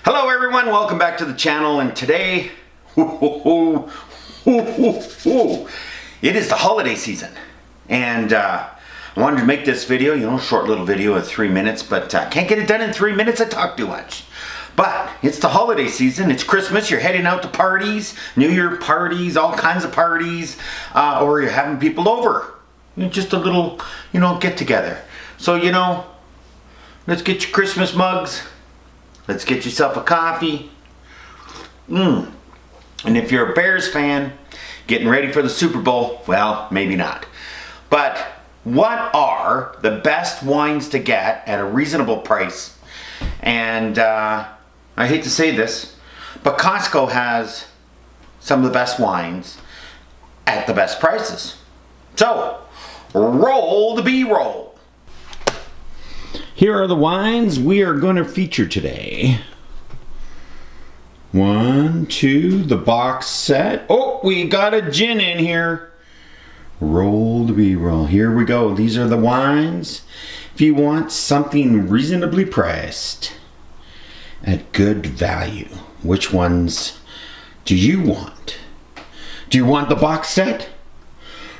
Hello everyone, welcome back to the channel, and today, it is the holiday season, and I wanted to make this video, short little video of 3 minutes, but can't get it done in 3 minutes, I talk too much. But it's the holiday season, it's Christmas, you're heading out to parties, New Year parties, all kinds of parties, or you're having people over. Just a little, get together. So, let's get your Christmas mugs. Let's get yourself a coffee. And if you're a Bears fan, getting ready for the Super Bowl, well, maybe not. But what are the best wines to get at a reasonable price? And I hate to say this, but Costco has some of the best wines at the best prices. So, roll the B-roll. Here are the wines we are going to feature today. 1, 2, the box set. Oh, we got a gin in here. Roll the B-roll. Here we go. These are the wines. If you want something reasonably priced at good value, which ones do you want? Do you want the box set?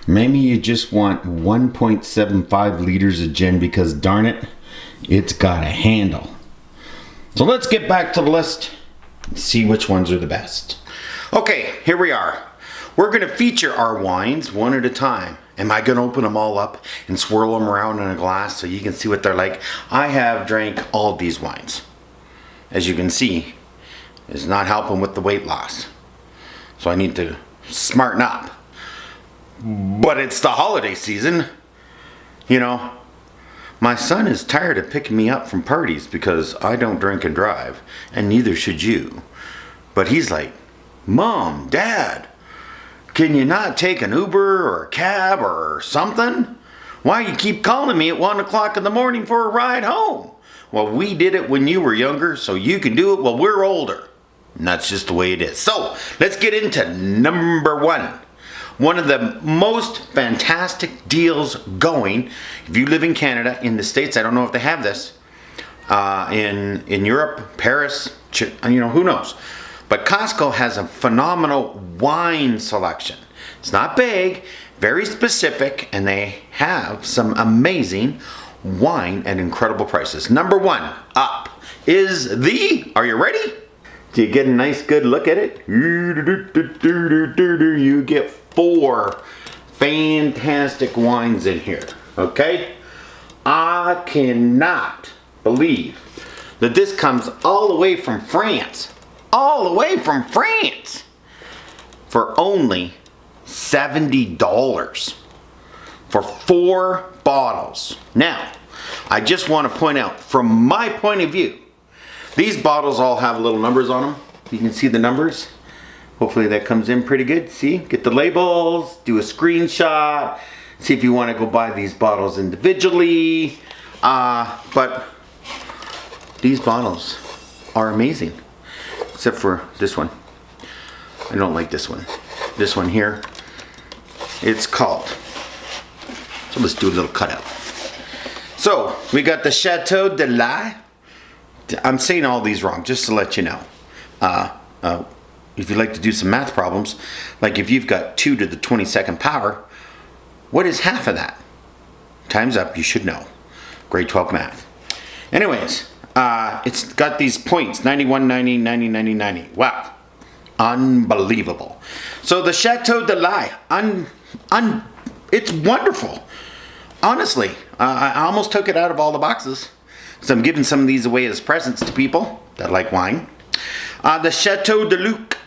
Maybe you just want 1.75 liters of gin because darn it, it's got a handle. So let's get back to the list and see which ones are the best. Okay, here we are. We're going to feature our wines one at a time. Am I going to open them all up and swirl them around in a glass so you can see what they're like? I have drank all of these wines. As you can see, it's not helping with the weight loss. So I need to smarten up. But it's the holiday season. My son is tired of picking me up from parties because I don't drink and drive, and neither should you. But he's like, Mom, Dad, can you not take an Uber or a cab or something? Why you keep calling me at 1 o'clock in the morning for a ride home? Well, we did it when you were younger, so you can do it while we're older. And that's just the way it is. So, let's get into number 1. One of the most fantastic deals going, if you live in Canada, in the States, I don't know if they have this, in Europe, Paris, who knows. But Costco has a phenomenal wine selection. It's not big, very specific, and they have some amazing wine at incredible prices. Number 1 up is are you ready? Do you get a nice good look at it? You get 4 fantastic wines in here, okay? I cannot believe that this comes all the way from France. All the way from France! For only $70 for 4 bottles. Now, I just want to point out, from my point of view, these bottles all have little numbers on them. You can see the numbers. Hopefully that comes in pretty good. See, get the labels, do a screenshot, see if you want to go buy these bottles individually. But these bottles are amazing, except for this one. I don't like this one. This one here, it's called. So let's do a little cutout. So we got the Chateau de la. I'm saying all these wrong, just to let you know. If you'd like to do some math problems, like if you've got 2 to the 22nd power, what is half of that? Times up, you should know. Grade 12 math. Anyways, it's got these points, 91, 90, 90, 90, 90. Wow. Unbelievable. So the Chateau de la, it's wonderful. Honestly, I almost took it out of all the boxes. So I'm giving some of these away as presents to people that like wine. The Chateau de Luc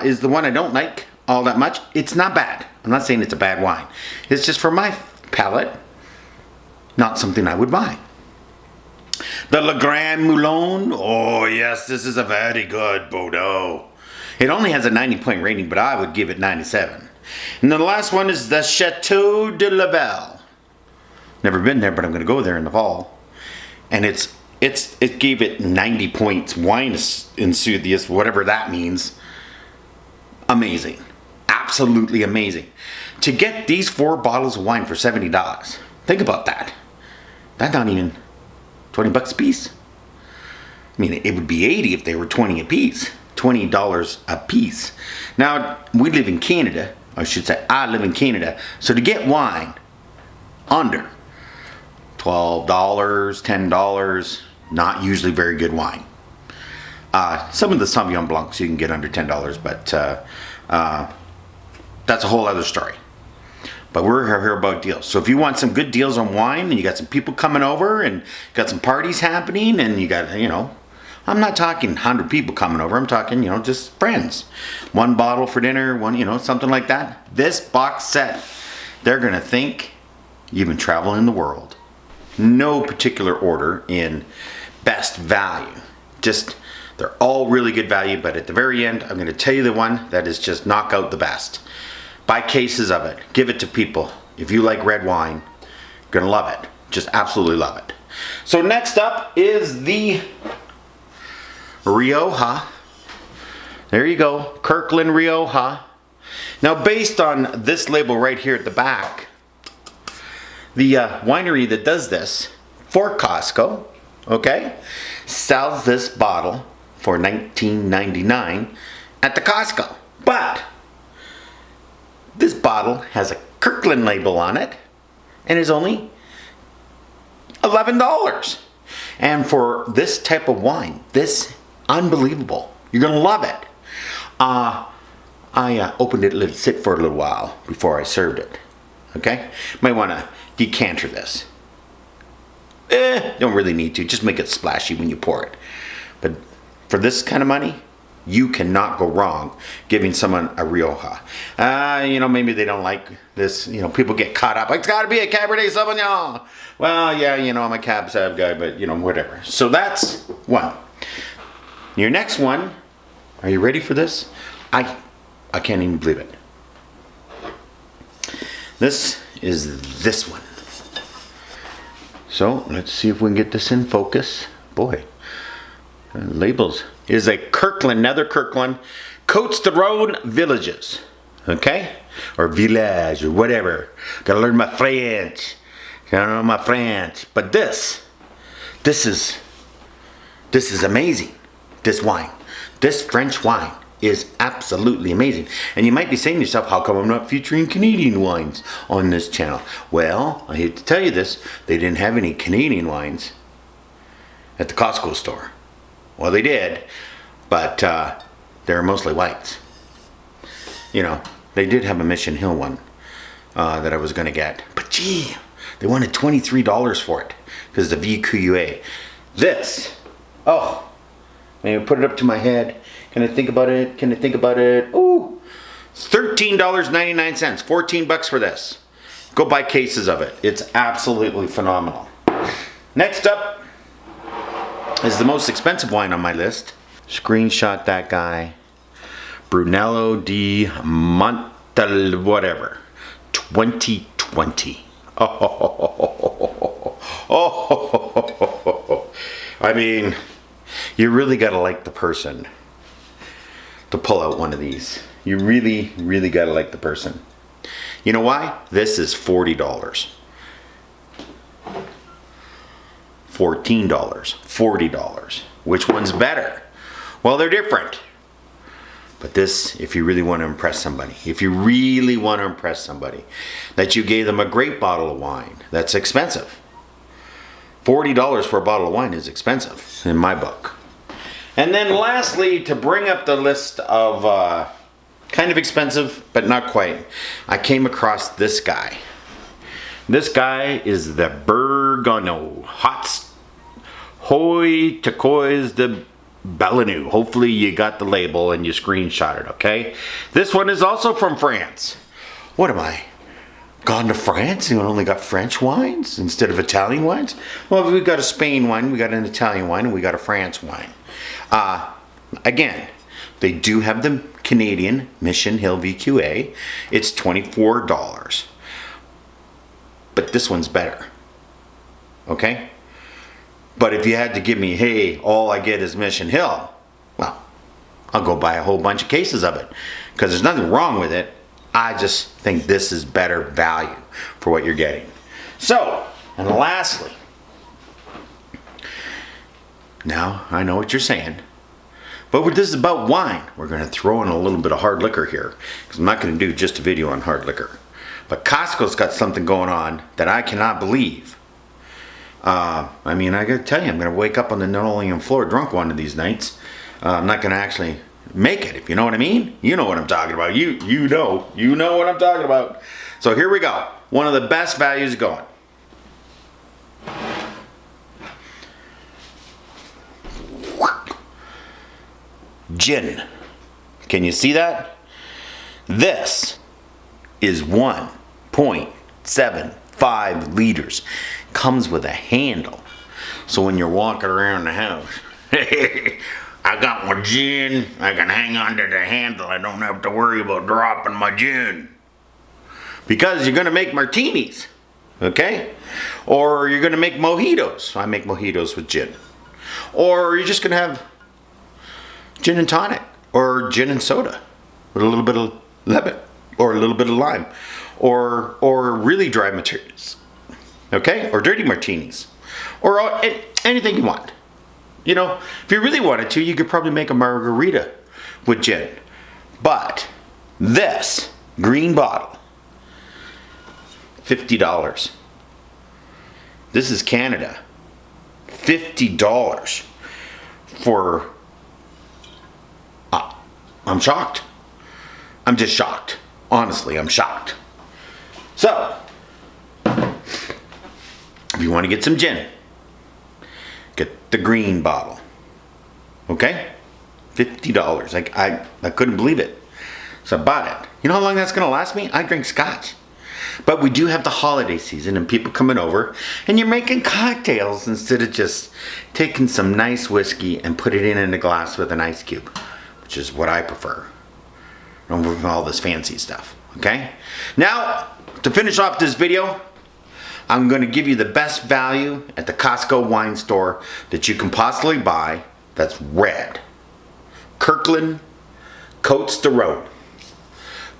is the one I don't like all that much. It's not bad. I'm not saying it's a bad wine. It's just for my palate, not something I would buy. The Le Grand Moulin. Oh yes, this is a very good Bordeaux. It only has a 90-point rating, but I would give it 97. And the last one is the Chateau de la Belle. Never been there, but I'm going to go there in the fall. And it gave it 90 points. Wine enthusiast, whatever that means. Amazing. Absolutely amazing. To get these 4 bottles of wine for $70. Think about that. That's not even 20 bucks a piece. I mean, it would be 80 if they were 20 a piece. $20 a piece. Now, we live in Canada. I should say, I live in Canada. So to get wine under $12, $10, not usually very good wine. Some of the Sauvignon Blancs you can get under $10, but that's a whole other story. But we're here about deals. So if you want some good deals on wine, and you got some people coming over, and got some parties happening, and you got, you know, I'm not talking 100 people coming over. I'm talking, you know, just friends. One bottle for dinner, one, you know, something like that. This box set, they're going to think you've been traveling the world. No particular order in best value. Just, they're all really good value, but at the very end, I'm going to tell you the one that is just knock out the best. Buy cases of it. Give it to people. If you like red wine, you're going to love it. Just absolutely love it. So next up is the Rioja. There you go. Kirkland Rioja. Now based on this label right here at the back, the winery that does this for Costco, okay, sells this bottle for $19.99 at the Costco. But this bottle has a Kirkland label on it and is only $11. And for this type of wine, this unbelievable. You're gonna love it. I opened it, let it sit for a little while before I served it. Okay, might want to decanter this. Don't really need to. Just make it splashy when you pour it. But for this kind of money, you cannot go wrong giving someone a Rioja. You know, maybe they don't like this. You know, people get caught up. It's got to be a Cabernet Sauvignon. Well, yeah, you know, I'm a Cab Sav guy, but you know, whatever. So that's one. Your next one. Are you ready for this? I can't even believe it. This is this one. So let's see if we can get this in focus. Boy, labels is a Kirkland, another Kirkland, Cotes De Rhone Villages, okay, or village or whatever. Gotta learn my French. Gotta learn my French. But this is amazing. This wine, this French wine is absolutely amazing. And you might be saying to yourself, how come I'm not featuring Canadian wines on this channel? Well, I hate to tell you this, they didn't have any Canadian wines at the Costco store. Well, they did, but they're mostly whites. You know, they did have a Mission Hill one that I was going to get. But gee, they wanted $23 for it because the VQA. This, oh, maybe put it up to my head. Can I think about it? Can I think about it? Ooh, $13.99, 14 bucks for this. Go buy cases of it. It's absolutely phenomenal. Next up is the most expensive wine on my list. Screenshot that guy. Brunello di Montal whatever. 2020. Oh. I mean, you really gotta like the person to pull out one of these. You really, really gotta like the person. You know why? This is $40. $14, $40. Which one's better? Well, they're different. But this, if you really want to impress somebody, that you gave them a great bottle of wine, that's expensive. $40 for a bottle of wine is expensive in my book. And then lastly, to bring up the list of kind of expensive, but not quite, I came across this guy. This guy is the Bergano Hot Hoy Turquoise de Bellenou. Hopefully you got the label and you screenshot it, okay? This one is also from France. What am I? Gone to France and only got French wines instead of Italian wines? Well, we've got a Spain wine, we got an Italian wine, and we got a France wine. Again, they do have the Canadian Mission Hill VQA. It's $24. But this one's better. Okay? But if you had to give me, hey, all I get is Mission Hill, well, I'll go buy a whole bunch of cases of it. Because there's nothing wrong with it. I just think this is better value for what you're getting. So, and lastly, Now, I know what you're saying. But this is about wine. We're going to throw in a little bit of hard liquor here. Because I'm not going to do just a video on hard liquor. But Costco's got something going on that I cannot believe. I mean, I got to tell you, I'm going to wake up on the linoleum floor drunk one of these nights. I'm not going to actually make it, if you know what I mean. You know what I'm talking about. You know what I'm talking about. So here we go. One of the best values going. Gin. Can you see that? This is 1.75 liters. Comes with a handle. So when you're walking around the house, I got my gin. I can hang on to the handle. I don't have to worry about dropping my gin. Because you're going to make martinis. Okay? Or you're going to make mojitos. I make mojitos with gin. Or you're just going to have gin and tonic. Or gin and soda. With a little bit of lemon. Or a little bit of lime. Or really dry materials. Okay? Or dirty martinis. Or anything you want. You know, if you really wanted to, you could probably make a margarita with gin. But this green bottle, $50. This is Canada. $50 for... I'm shocked. I'm just shocked. Honestly, I'm shocked. So, if you want to get some gin, get the green bottle. Okay? $50. I couldn't believe it. So I bought it. You know how long that's going to last me? I drink scotch. But we do have the holiday season and people coming over and you're making cocktails instead of just taking some nice whiskey and put it in a glass with an ice cube, which is what I prefer. Over all this fancy stuff. Okay? Now, to finish off this video, I'm going to give you the best value at the Costco wine store that you can possibly buy that's red. Kirkland Cotes De Rhone.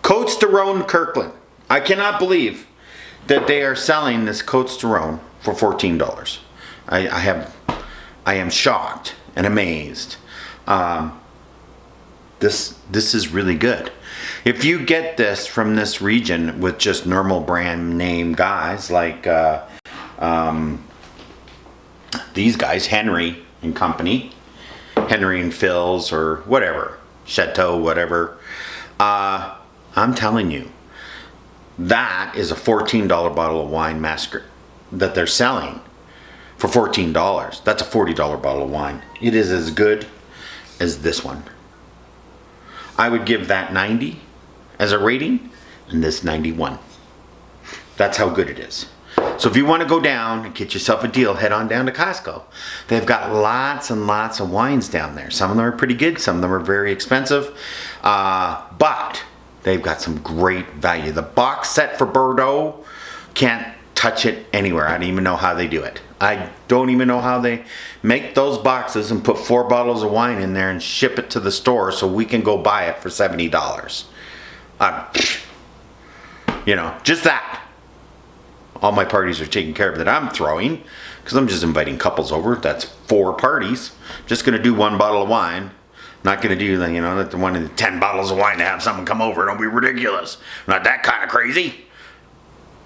Cotes De Rhone Kirkland. I cannot believe that they are selling this Cotes De Rhone for $14. I am shocked and amazed. This is really good. If you get this from this region with just normal brand name guys like these guys, Henri and Company, Henri and Phil's or whatever, Chateau, whatever, I'm telling you, that is a $14 bottle of wine massacre that they're selling for $14. That's a $40 bottle of wine. It is as good as this one. I would give that 90 as a rating and this 91. That's how good it is. So if you want to go down and get yourself a deal, head on down to Costco. They've got lots and lots of wines down there. Some of them are pretty good. Some of them are very expensive. But they've got some great value. The box set for Bordeaux, can't touch it anywhere. I don't even know how they do it. I don't even know how they make those boxes and put 4 bottles of wine in there and ship it to the store so we can go buy it for $70. You know, just that. All my parties are taken care of that I'm throwing because I'm just inviting couples over. That's 4 parties. Just going to do 1 bottle of wine. Not going to do, you know, the one of the 10 bottles of wine to have someone come over. Don't be ridiculous. I'm not that kind of crazy.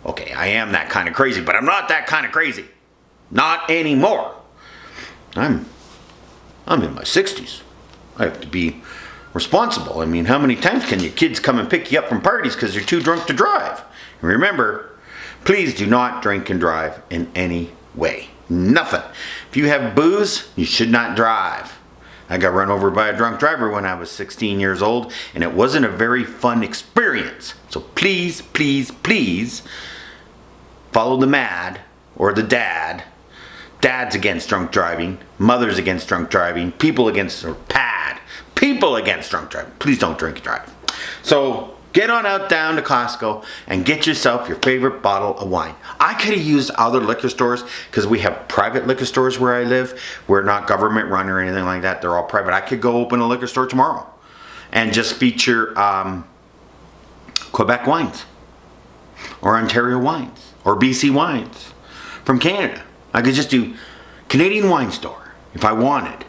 Okay, I am that kind of crazy, but I'm not that kind of crazy. Not anymore. I'm in my 60s. I have to be responsible. I mean, how many times can your kids come and pick you up from parties because you're too drunk to drive? And remember, please do not drink and drive in any way. Nothing. If you have booze, you should not drive. I got run over by a drunk driver when I was 16 years old, and it wasn't a very fun experience. So please, please, please follow the MAD or the DAD. Dads against drunk driving, mothers against drunk driving, people against, or PAD, people against drunk driving. Please don't drink and drive. So get on out down to Costco and get yourself your favorite bottle of wine. I could have used other liquor stores because we have private liquor stores where I live. We're not government run or anything like that. They're all private. I could go open a liquor store tomorrow and just feature Quebec wines or Ontario wines or BC wines from Canada. I could just do Canadian wine store if I wanted.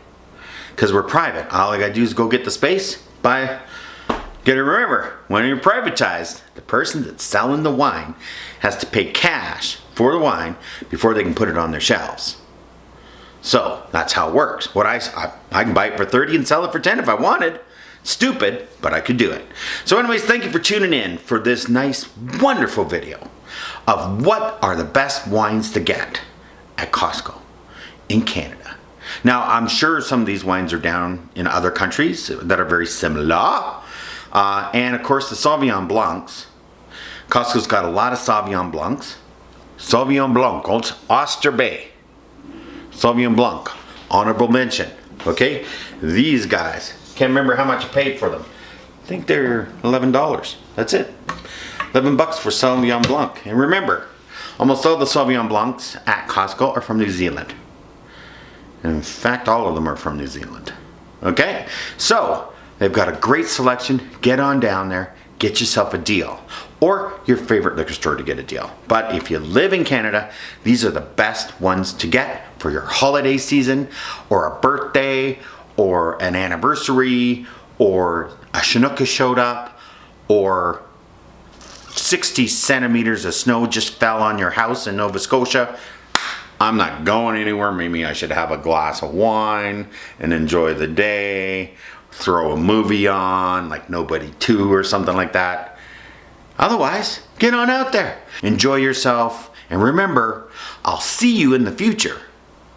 Because we're private. All I gotta do is go get the space, buy. Gotta remember, when you're privatized, the person that's selling the wine has to pay cash for the wine before they can put it on their shelves. So that's how it works. What I can buy it for 30 and sell it for 10 if I wanted. Stupid, but I could do it. So anyways, thank you for tuning in for this nice, wonderful video of what are the best wines to get at Costco in Canada. Now, I'm sure some of these wines are down in other countries that are very similar. And of course the Sauvignon Blancs. Costco's got a lot of Sauvignon Blancs. Sauvignon Blanc, Oyster Bay. Sauvignon Blanc, honorable mention. Okay, these guys, can't remember how much I paid for them. I think they're $11. That's it. 11 bucks for Sauvignon Blanc. And remember, almost all the Sauvignon Blancs at Costco are from New Zealand. In fact, all of them are from New Zealand. Okay, so they've got a great selection. Get on down there, get yourself a deal, or your favorite liquor store to get a deal. But if you live in Canada, these are the best ones to get for your holiday season, or a birthday, or an anniversary, or a Chinook has showed up, or 60 centimeters of snow just fell on your house in Nova Scotia. I'm not going anywhere. Maybe I should have a glass of wine and enjoy the day. Throw a movie on, like Nobody 2 or something like that. Otherwise, get on out there. Enjoy yourself. And remember, I'll see you in the future.